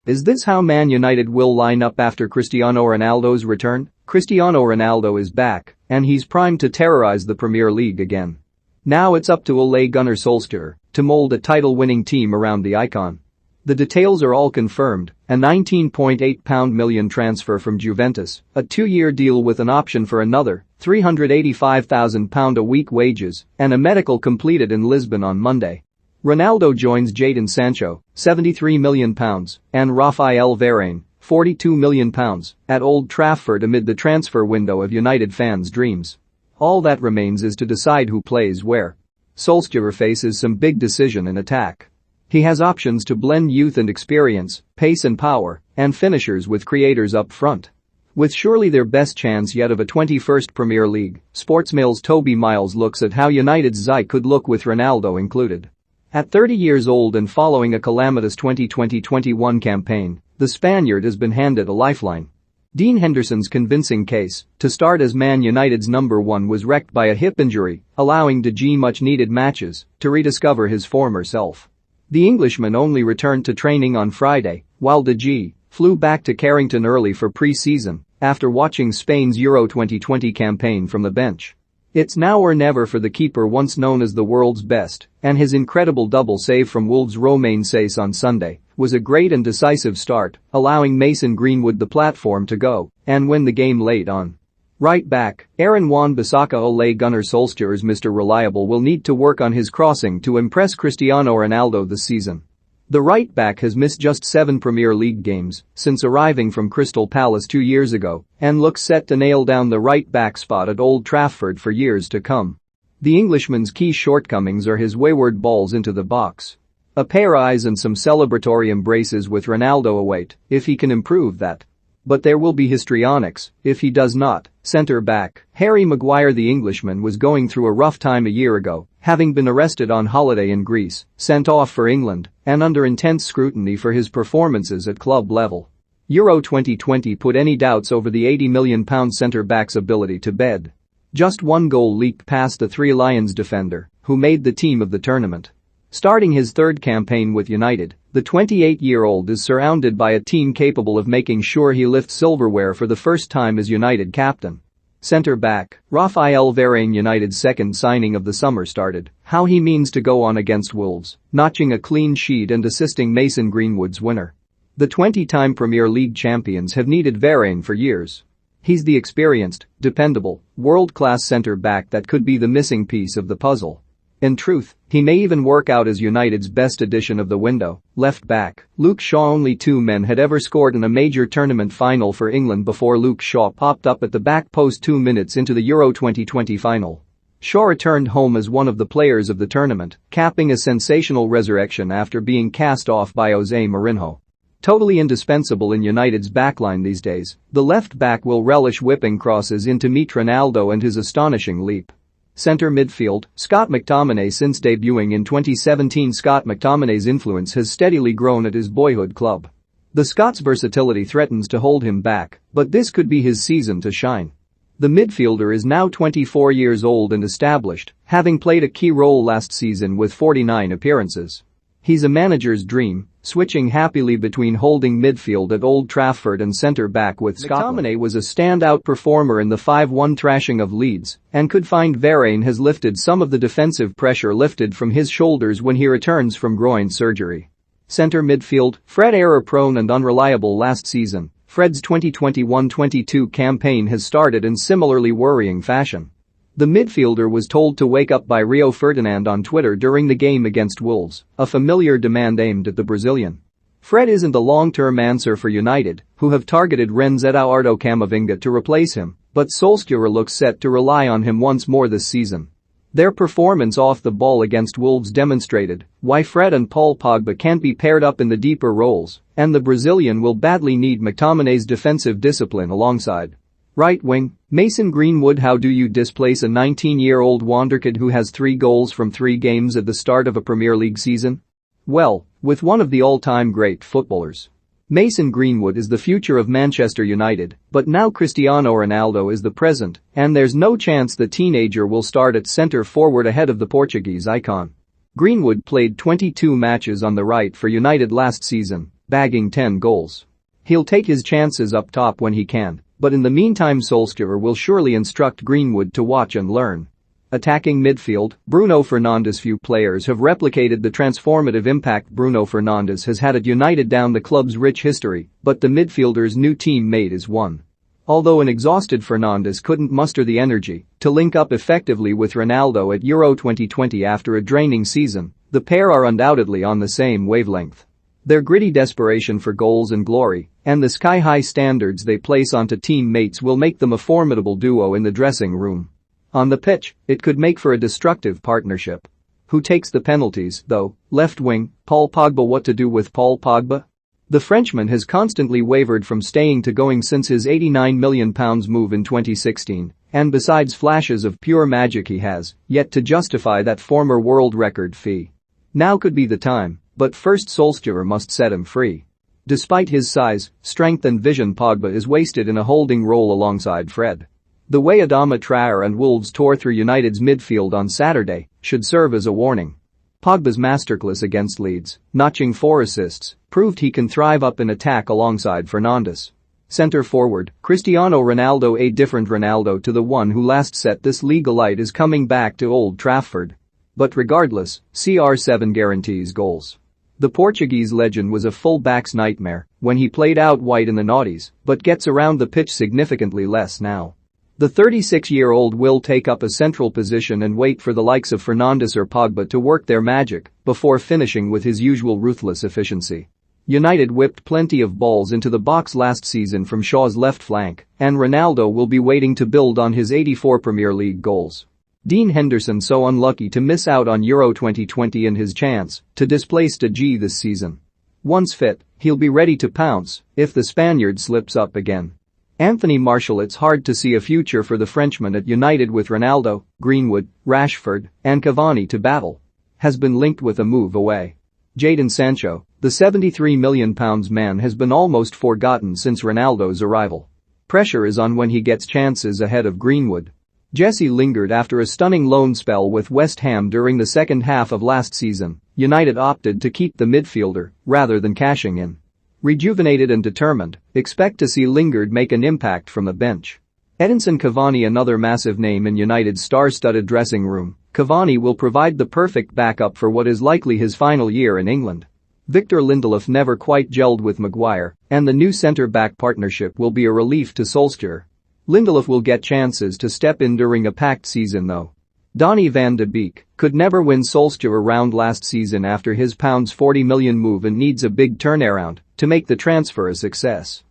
Is this how Man United will line up after Cristiano Ronaldo's return? Cristiano Ronaldo is back, and he's primed to terrorize the Premier League again. Now it's up to Ole Gunnar Solskjaer to mold a title-winning team around the icon. The details are all confirmed: a £19.8 million transfer from Juventus, a 2-year deal with an option for another £385,000 a week wages, and a medical completed in Lisbon on Monday. Ronaldo joins Jadon Sancho, £73 million, and Raphael Varane, £42 million, at Old Trafford amid the transfer window of United fans' dreams. All that remains is to decide who plays where. Solskjaer faces some big decision in attack. He has options to blend youth and experience, pace and power, and finishers with creators up front. With surely their best chance yet of a 21st Premier League, Sportsmail's Toby Miles looks at how United's side could look with Ronaldo included. At 30 years old and following a calamitous 2020-21 campaign, the Spaniard has been handed a lifeline. Dean Henderson's convincing case to start as Man United's number 1 was wrecked by a hip injury, allowing De Gea much-needed matches to rediscover his former self. The Englishman only returned to training on Friday, while De Gea flew back to Carrington early for pre-season after watching Spain's Euro 2020 campaign from the bench. It's now or never for the keeper once known as the world's best, and his incredible double save from Wolves' Romain Saiss on Sunday was a great and decisive start, allowing Mason Greenwood the platform to go and win the game late on. Right back, Aaron Wan-Bissaka. Ole Gunnar Solskjaer's Mr. Reliable will need to work on his crossing to impress Cristiano Ronaldo this season. The right back has missed just 7 Premier League games since arriving from Crystal Palace 2 years ago and looks set to nail down the right back spot at Old Trafford for years to come. The Englishman's key shortcomings are his wayward balls into the box. A pair of eyes and some celebratory embraces with Ronaldo await if he can improve that. But there will be histrionics if he does not. Centre-back Harry Maguire. The Englishman was going through a rough time a year ago, having been arrested on holiday in Greece, sent off for England, and under intense scrutiny for his performances at club level. Euro 2020 put any doubts over the £80 million centre-back's ability to bed. Just one goal leaked past the Three Lions defender, who made the team of the tournament. Starting his 3rd campaign with United, the 28-year-old is surrounded by a team capable of making sure he lifts silverware for the first time as United captain. Centre-back Raphael Varane. United's 2nd signing of the summer started how he means to go on against Wolves, notching a clean sheet and assisting Mason Greenwood's winner. The 20-time Premier League champions have needed Varane for years. He's the experienced, dependable, world-class centre-back that could be the missing piece of the puzzle. In truth, he may even work out as United's best addition of the window. Left back Luke Shaw. Only 2 men had ever scored in a major tournament final for England before Luke Shaw popped up at the back post 2 minutes into the Euro 2020 final. Shaw returned home as one of the players of the tournament, capping a sensational resurrection after being cast off by Jose Mourinho. Totally indispensable in United's backline these days, the left back will relish whipping crosses in to meet Ronaldo and his astonishing leap. Centre midfield Scott McTominay. Since debuting in 2017, Scott McTominay's influence has steadily grown at his boyhood club. The Scots' versatility threatens to hold him back, but this could be his season to shine. The midfielder is now 24 years old and established, having played a key role last season with 49 appearances. He's a manager's dream, switching happily between holding midfield at Old Trafford and centre-back with Scotland. McTominay was a standout performer in the 5-1 thrashing of Leeds and could find Varane has lifted some of the defensive pressure lifted from his shoulders when he returns from groin surgery. Centre midfield Fred. Error-prone and unreliable last season, Fred's 2021-22 campaign has started in similarly worrying fashion. The midfielder was told to wake up by Rio Ferdinand on Twitter during the game against Wolves, a familiar demand aimed at the Brazilian. Fred isn't a long-term answer for United, who have targeted Rennes Eduardo Camavinga to replace him, but Solskjaer looks set to rely on him once more this season. Their performance off the ball against Wolves demonstrated why Fred and Paul Pogba can't be paired up in the deeper roles, and the Brazilian will badly need McTominay's defensive discipline alongside. Right wing Mason Greenwood. How do you displace a 19-year-old wonderkid who has 3 goals from 3 games at the start of a Premier League season? Well, with one of the all-time great footballers. Mason Greenwood is the future of Manchester United, but now Cristiano Ronaldo is the present, and there's no chance the teenager will start at centre-forward ahead of the Portuguese icon. Greenwood played 22 matches on the right for United last season, bagging 10 goals. He'll take his chances up top when he can, but in the meantime Solskjaer will surely instruct Greenwood to watch and learn. Attacking midfield, Bruno Fernandes. Few players have replicated the transformative impact Bruno Fernandes has had at United down the club's rich history, but the midfielder's new teammate is one. Although an exhausted Fernandes couldn't muster the energy to link up effectively with Ronaldo at Euro 2020 after a draining season, the pair are undoubtedly on the same wavelength. Their gritty desperation for goals and glory and the sky-high standards they place onto teammates will make them a formidable duo in the dressing room. On the pitch, it could make for a destructive partnership. Who takes the penalties, though? Left wing, Paul Pogba. What to do with Paul Pogba? The Frenchman has constantly wavered from staying to going since his £89 million move in 2016, and besides flashes of pure magic he has yet to justify that former world record fee. Now could be the time, but first Solskjaer must set him free. Despite his size, strength and vision, Pogba is wasted in a holding role alongside Fred. The way Adama Traore and Wolves tore through United's midfield on Saturday should serve as a warning. Pogba's masterclass against Leeds, notching 4 assists, proved he can thrive up in attack alongside Fernandes. Centre forward, Cristiano Ronaldo. A different Ronaldo to the one who last set this league alight is coming back to Old Trafford. But regardless, CR7 guarantees goals. The Portuguese legend was a full-back's nightmare when he played out wide in the noughties, but gets around the pitch significantly less now. The 36-year-old will take up a central position and wait for the likes of Fernandes or Pogba to work their magic before finishing with his usual ruthless efficiency. United whipped plenty of balls into the box last season from Shaw's left flank, and Ronaldo will be waiting to build on his 84 Premier League goals. Dean Henderson so unlucky to miss out on Euro 2020 and his chance to displace De Gea this season. Once fit, he'll be ready to pounce if the Spaniard slips up again. Anthony Martial. It's hard to see a future for the Frenchman at United with Ronaldo, Greenwood, Rashford, and Cavani to battle. Has been linked with a move away. Jadon Sancho, the £73 million man, has been almost forgotten since Ronaldo's arrival. Pressure is on when he gets chances ahead of Greenwood. Jesse Lingard. After a stunning loan spell with West Ham during the second half of last season, United opted to keep the midfielder rather than cashing in. Rejuvenated and determined, expect to see Lingard make an impact from the bench. Edinson Cavani. Another massive name in United's star-studded dressing room, Cavani will provide the perfect backup for what is likely his final year in England. Victor Lindelof never quite gelled with Maguire, and the new centre-back partnership will be a relief to Solskjaer. Lindelof will get chances to step in during a packed season though. Donny van de Beek could never win Solskjaer around last season after his £40 million move and needs a big turnaround to make the transfer a success.